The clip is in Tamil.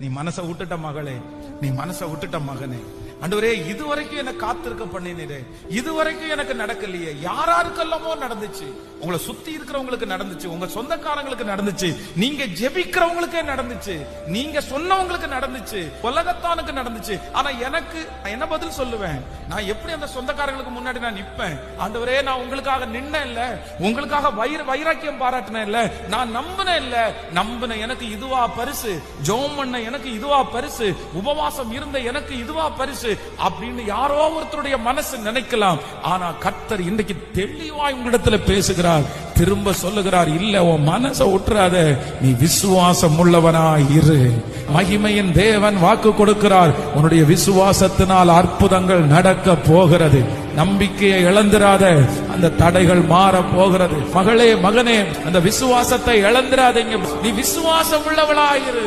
நீ மனசை விட்டுட்ட மகளே, நீ மனசை விட்டுட்ட மகனே. ஆண்டவரே, இதுவரைக்கும் என்ன காத்திருக்க பண்ணினீரே, இதுவரைக்கும் எனக்கு நடக்கலையே. யாராருக்கெல்லாமோ நடந்துச்சு, உங்களை சுத்தி இருக்கிறவங்களுக்கு நடந்துச்சு, உங்க சொந்தக்காரங்களுக்கு நடந்துச்சு, நீங்க ஜெபிக்கிறவங்களுக்கே நடந்துச்சு, நீங்க சொன்னவங்களுக்கு நடந்துச்சு, உலகத்தானுக்கு நடந்துச்சு. ஆனா எனக்கு என்ன பதில் சொல்லுவேன்? நான் எப்படி அந்த சொந்தக்காரங்களுக்கு முன்னாடி நான் நிப்பேன்? ஆண்டவரே, நான் உங்களுக்காக நின்ன இல்ல, உங்களுக்காக வைராக்கியம் பாராட்டினேன் இல்ல, நான் நம்பினேன் இல்ல, நம்பின எனக்கு இதுவா பரிசு, ஜெபம் பண்ண எனக்கு இதுவா பரிசு, உபவாசம் இருந்த எனக்கு இதுவா பரிசு அப்படின்னு யாரோ ஒருத்தருடைய மனசு நினைக்கலாம். ஆனா கர்த்தர் இன்னைக்கு தெளிவாய் உங்களிடத்துல பேசுகிறார், திரும்ப சொல்லுகிறார், இல்ல, உன் மனசை விட்டுறாத, நீ விசுவாசம் உள்ளவனாய் இரு. மகிமையின் தேவன் வாக்கு கொடுக்கிறார், உன்னுடைய விசுவாசத்தினால் அற்புதங்கள் நடக்க போகிறது. நம்பிக்கையை இழந்திராத, அந்த தடைகள் மாற போகிறது. மகளே, மகனே, அந்த விசுவாசத்தை இழந்திராதீங்க. நீ விசுவாசம் உள்ளவளாயிரு.